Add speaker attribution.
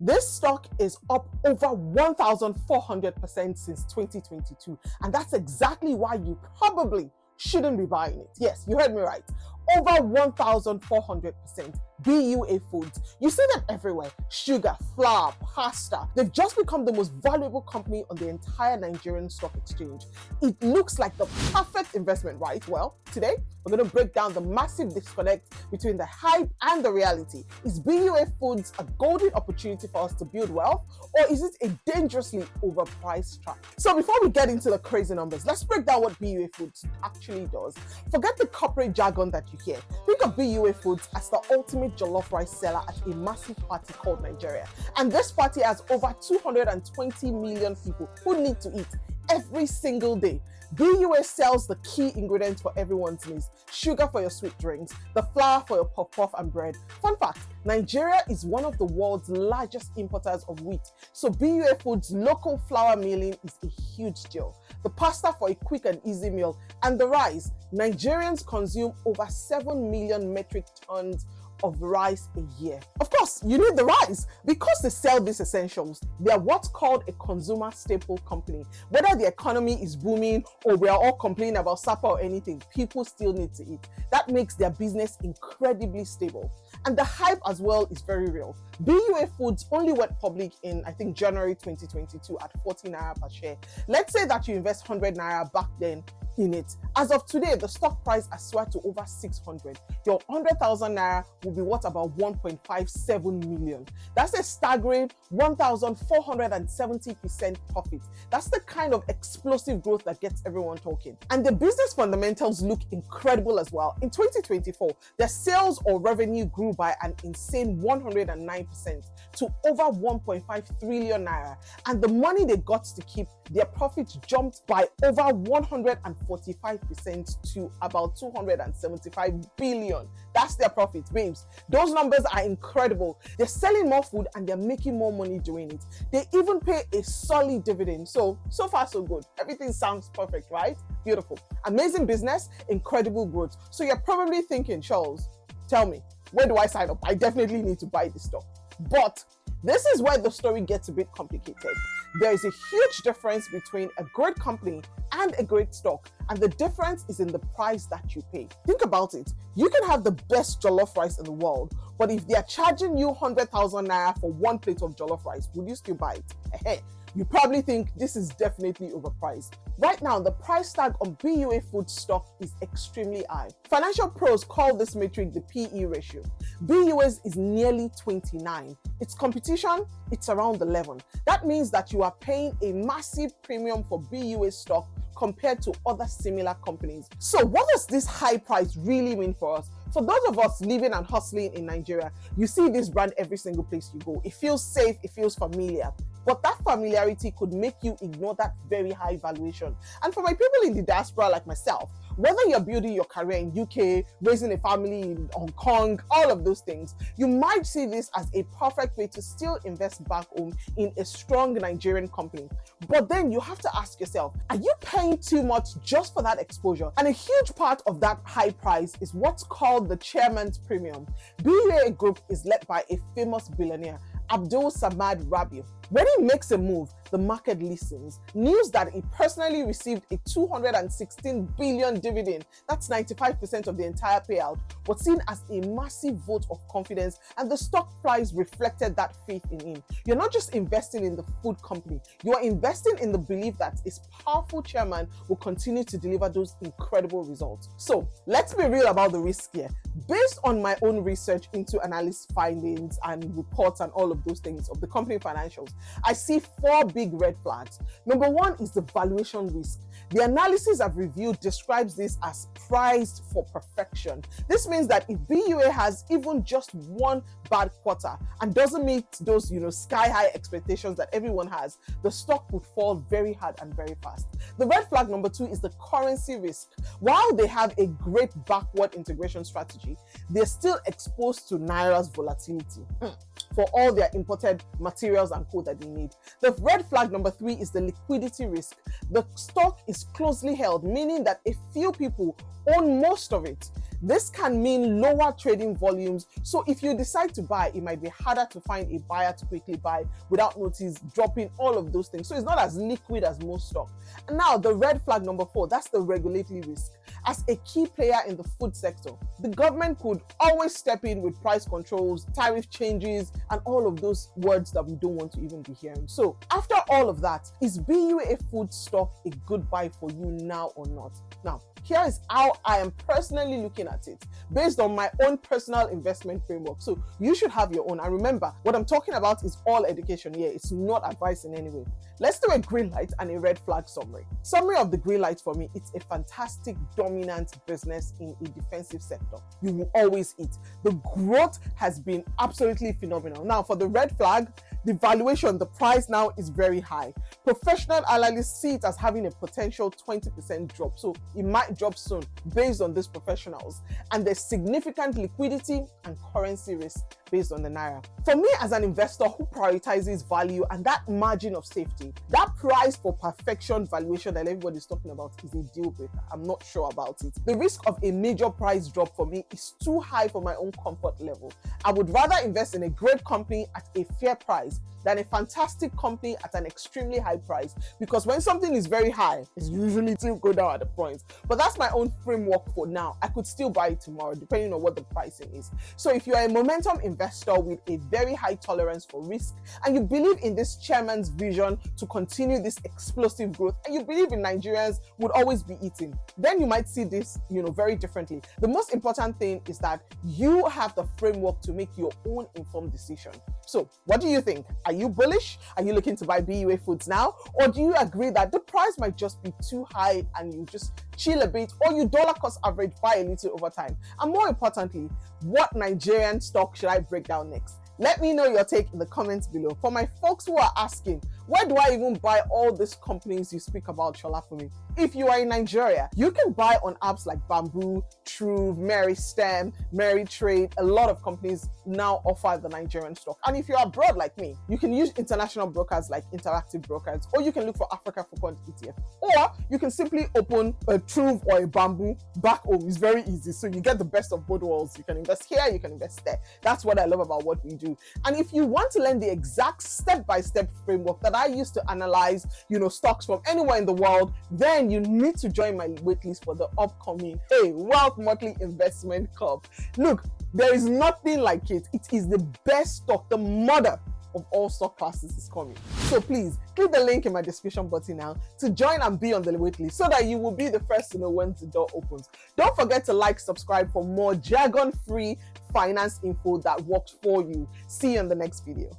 Speaker 1: This stock is up over 1,400% since 2022, and that's exactly why you probably shouldn't be buying it. Yes, you heard me right. Over 1,400%. BUA Foods. You see them everywhere. Sugar, flour, pasta. They've just become the most valuable company on the entire Nigerian Stock Exchange. It looks like the perfect investment, right? Well, today we're going to break down the massive disconnect between the hype and the reality. Is BUA Foods a golden opportunity for us to build wealth, or is it a dangerously overpriced trap? So before we get into the crazy numbers, let's break down what BUA Foods actually does. Forget the corporate jargon that you hear. Think of BUA Foods as the ultimate jollof rice seller at a massive party called Nigeria. And this party has over 220 million people who need to eat every single day. BUA sells the key ingredients for everyone's needs: sugar for your sweet drinks, the flour for your puff and bread. Fun fact, Nigeria is one of the world's largest importers of wheat, so BUA Foods' local flour milling is a huge deal. The pasta for a quick and easy meal, and the rice. Nigerians consume over 7 million metric tons of rice a year. Of course, you need the rice. Because they sell these essentials, they are what's called a consumer staple company. Whether the economy is booming or we are all complaining about supper or anything, people still need to eat. That makes their business incredibly stable. And the hype as well is very real. BUA Foods only went public in, I think, January 2022 at 40 Naira per share. Let's say that you invest 100 Naira back then in it. As of today, the stock price has soared to over 600. Your 100,000 Naira will be worth about 1.57 million. That's a staggering 1,470% profit. That's the kind of explosive growth that gets everyone talking. And the business fundamentals look incredible as well. In 2024, their sales or revenue grew by an insane 109% to over 1.5 trillion Naira. And the money they got to keep, their profits jumped by over 145% to about 275 billion. That's their profit, babes. Those numbers are incredible. They're selling more food and they're making more money doing it. They even pay a solid dividend. So far so good. Everything sounds perfect, right? Beautiful. Amazing business, incredible growth. So you're probably thinking, Charles, tell me, where do I sign up? I definitely need to buy this stock. But this is where the story gets a bit complicated. There is a huge difference between a great company and a great stock, and the difference is in the price that you pay. Think about it. You can have the best jollof rice in the world, but if they are charging you 100,000 Naira for one plate of jollof rice, would you still buy it? You probably think this is definitely overpriced. Right now, the price tag on BUA Foods stock is extremely high. Financial pros call this metric the PE ratio. BUA's is nearly 29. Its competition, it's around 11. That means that you are paying a massive premium for BUA stock compared to other similar companies. So what does this high price really mean for us? For those of us living and hustling in Nigeria, you see this brand every single place you go. It feels safe, it feels familiar. But that familiarity could make you ignore that very high valuation. And for my people in the diaspora like myself, whether you're building your career in UK, raising a family in Hong Kong, all of those things, you might see this as a perfect way to still invest back home in a strong Nigerian company. But then you have to ask yourself, are you paying too much just for that exposure? And a huge part of that high price is what's called the chairman's premium. BUA Group is led by a famous billionaire, Abdul Rabiu. When he makes a move, the market listens. News that he personally received a 216 billion dividend, that's 95% of the entire payout, was seen as a massive vote of confidence, and the stock price reflected that faith in him. You're not just investing in the food company, you are investing in the belief that his powerful chairman will continue to deliver those incredible results. So let's be real about the risk here. Based on my own research into analyst findings and reports and all of those things of the company financials, I see 4 big red flags. Number 1 is the valuation risk. The analysis I've reviewed describes this as priced for perfection. This means that if BUA has even just one bad quarter and doesn't meet those, sky high expectations that everyone has, the stock would fall very hard and very fast. The red flag number 2 is the currency risk. While they have a great backward integration strategy, they're still exposed to Naira's volatility for all their imported materials and quote. that they need. The red flag number 3 is the liquidity risk. The stock is closely held, meaning that a few people own most of it. This can mean lower trading volumes, so if you decide to buy, it might be harder to find a buyer to quickly buy without notice, dropping all of those things. So it's not as liquid as most stock. And now the red flag number 4, that's the regulatory risk. As a key player in the food sector, the government could always step in with price controls, tariff changes, and all of those words that we don't want to even be hearing. So after all of that, is BUA Foods stock a good buy for you now or not? Now, here is how I am personally looking at it based on my own personal investment framework. So you should have your own. And remember, what I'm talking about is all education here. It's not advice in any way. Let's do a green light and a red flag summary. Summary of the green light for me, it's a fantastic, dominant business in a defensive sector. You will always eat. The growth has been absolutely phenomenal. Now, for the red flag, the valuation, the price now is very high. Professional analysts see it as having a potential 20% drop. So it might drop soon based on these professionals. And there's significant liquidity and currency risk based on the Naira. For me as an investor who prioritizes value and that margin of safety, that price for perfection valuation that everybody's talking about is a deal breaker. I'm not sure about it. The risk of a major price drop for me is too high for my own comfort level. I would rather invest in a great company at a fair price than a fantastic company at an extremely high price, because when something is very high, it's usually still go down at the point. But that's my own framework for now. I could still buy it tomorrow depending on what the pricing is. So if you are a momentum investor with a very high tolerance for risk and you believe in this chairman's vision to continue this explosive growth, and you believe in Nigerians would always be eating, then you might see this, very differently. The most important thing is that you have the framework to make your own informed decision. So what do you think? Are you bullish? Are you looking to buy BUA Foods now? Or do you agree that the price might just be too high and you just chill a bit, or you dollar cost average buy a little over time? And more importantly, what Nigerian stock should I break down next? Let me know your take in the comments below. For my folks who are asking, where do I even buy all these companies you speak about, Shola, for me? If you are in Nigeria, you can buy on apps like Bamboo, Truve, Mary Stem, Mary Trade. A lot of companies now offer the Nigerian stock. And if you're abroad like me, you can use international brokers like Interactive Brokers, or you can look for Africa Focused ETF, or you can simply open a Truve or a Bamboo back home. It's very easy. So you get the best of both worlds. You can invest here, you can invest there. That's what I love about what we do. And if you want to learn the exact step-by-step framework that I use to analyze, stocks from anywhere in the world, then you need to join my waitlist for the upcoming WealthMotley Investment Club. Look, there is nothing like it. It is the best stock, the mother of all stock classes is coming. So please click the link in my description button now to join and be on the waitlist so that you will be the first to know when the door opens. Don't forget to like, subscribe for more jargon-free finance info that works for you. See you in the next video.